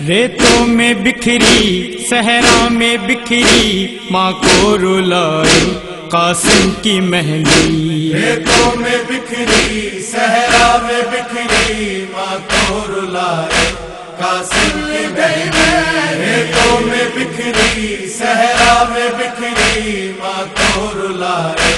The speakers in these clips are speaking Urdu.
ریتوں میں بکھری صحرا میں بکھری ماں کو رلائے قاسم کی مہندی. ریتوں میں بکھری صحرا میں بکھری ماں کو رلائے قاسم کی مہندی. ریتوں میں بکھری صحرا میں بکھری ماں کو رلائے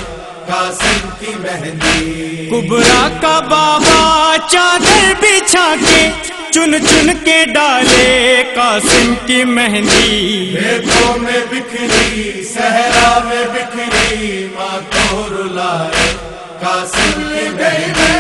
قاسم کی مہندی. کبرا کا بابا چادر بچھا کے چن چن کے ڈالے قاسم کی مہندی. ریتوں میں بکھری صحرا میں بکھری ماں کو رلائے قاسم کی مہندی.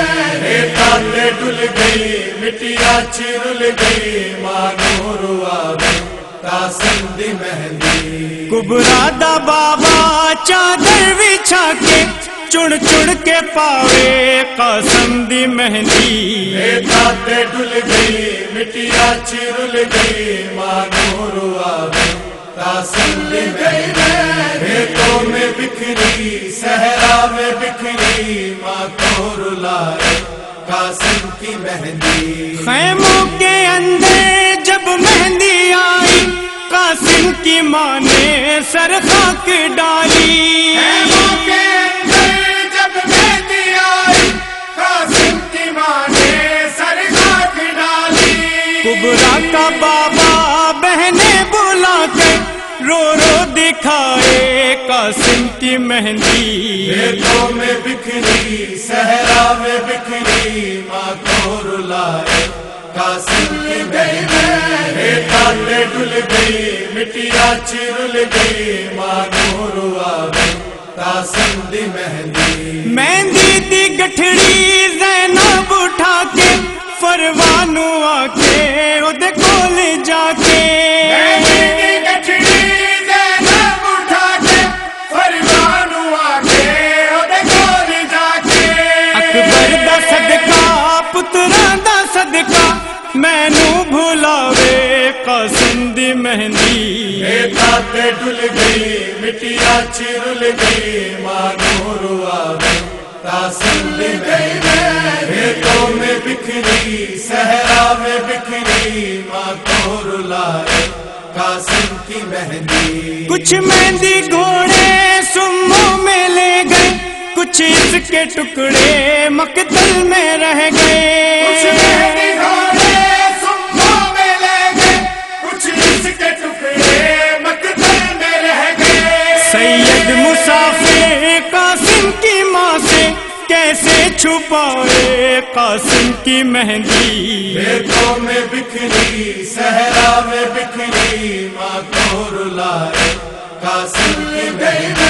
ریتیں ڈل گئی مٹیاں چرل گئی ماں نور آوے قاسم دی مہندی. کبرا دا بابا چادر بچھا کے چڑ چڑ کے پاوے قاسم دی مہندی. ریتیں ڈل گئی مٹیاں چرل گئی ماں نور آوے قاسم دی مہندی. ریتوں میں بکھری صحرا میں بکھری ماں کو رلائے قاسم کی مہندی. خیموں کے اندر جب مہندی آئی قاسم کی ماں نے سر خاک ڈالی. خیموں کے اندر جب مہندی آئی قاسم کی ماں نے سر خاک ڈالی. کبرا کا بابا بہنیں بلا کر رو رو دکھائے قاسم کی مہندی. ریتوں میں بکھری صحرا میں بکھری ماں کو رلائے قاسم کی مہندی. ریتیں ڈل گئی مٹیاں چرل گئی ماں نور آوے قاسم دی مہندی. مہندی دی گٹھڑی زینب اٹھا کے پروانو آ کے اودے کول جا کے اکبر دا صدقہ پتراں دا صدقہ مینوں بھلاوے قاسم دی مہندی. ریتیں ڈل گئی مٹیاں چرل گئی ماں نور آوے قاسم دی مہندی. ریتوں میں بکھری صحرا میں بکھری ماں کو رلائے قاسم کی مہندی. کچھ مہندی گھوڑے سموں میں لے گئے کچھ اس کے ٹکڑے مقتل میں رہ گئے. کچھ مہندی گھوڑے سموں میں لے گئے کچھ اس کے ٹکڑے مقتل میں رہ گئے. سید مسافر قاسم کی ماں سے کیسے چھپائے قاسم کی مہندی. ریتوں میں بکھری صحرا میں بکھری ماں کو رلائے قاسم کی مہندی.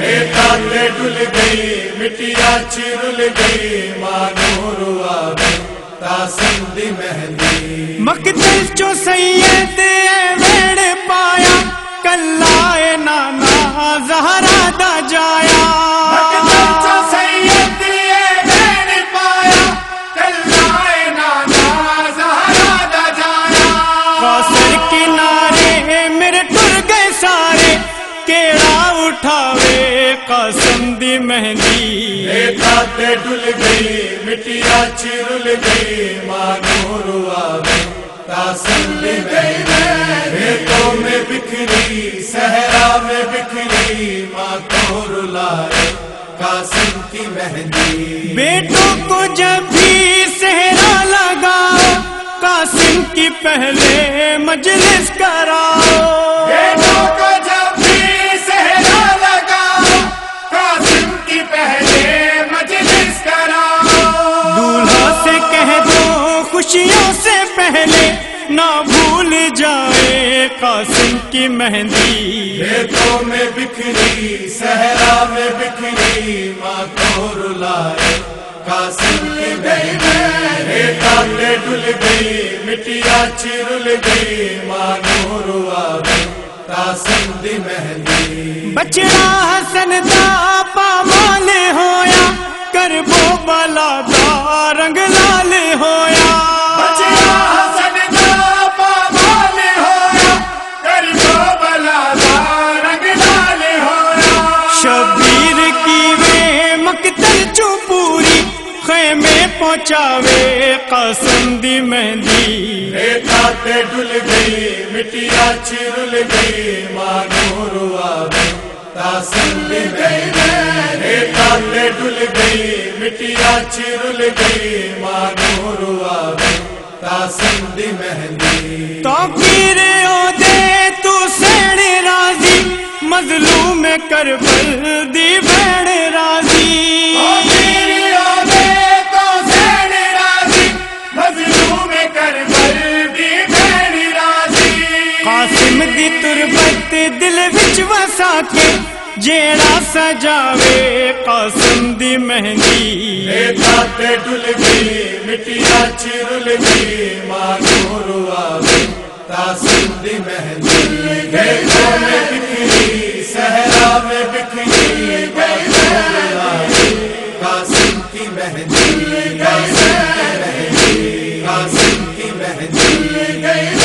ریتیں ڈل گئی مٹیاں چرل گئی ماں نور آوے قاسم دی مہندی. مقتل چو سید ویڑ پایا کلائے نانا زہرا دا جایا. مقتل چو سید ویڑ پایا کلائے نانا زہرا دا جایا. قاصر کنارے میرے ٹر گئے سارے کیڑا اٹھاوے قاسم دی مہندی. ریتیں ڈل گئی مٹیاں چرل گئی ماں نور آوے قاسم دی مہندی. ریتوں میں بکھری صحرا میں بکھری ماں کو رلائے قاسم کی مہندی. بیٹوں کو جب بھی صحرا لگاؤ قاسم کی پہلے مجلس کراؤ. بیٹوں کو جب بھی صحرا لگاؤ قاسم کی پہلے مجلس کراؤ. دولہا سے کہہ دو خوشیوں سے پہلے نہ بھول جائے قاسم کی مہندی. ریتوں میں بکھری صحرا میں بکھری ماں کو رلائے قاسم کی مہندی. ریتیں ڈل گئی مٹیاں چرل گئی ماں نور آوے قاسم دی مہندی. بچڑا حسن دا پامال ہویا کربو بلا دا رنگ لال ہویا. بچڑا حسن دا پامال ہویا کربو بلا دا رنگ لال ہویا. شبیر کی وے مقتل چو پوری خیمے پہنچاوے قاسم دی مہندی. ریتیں تے ڈل گئی مٹیا چرل گئی ماں نور آوے قاسم دی مہندی ریتا تے ڈل گئی مٹیا چرل گئی ماں نور آوے قاسم دی مہندی تو پیر او دے تو سین راضی مظلوم کربل دی بہن راضی قاسم دی تربت دل وچ وسا کے جیڑا سجاوے قاسم دی مہندی ریتا تے ڈل گئی مٹیا چرل گئی ماں نور آوے قاسم دی مہندی گھروں میں بکھری صحرا میں بکھری قاسم کی مہندی قاسم کی مہندی قاسم کی مہندی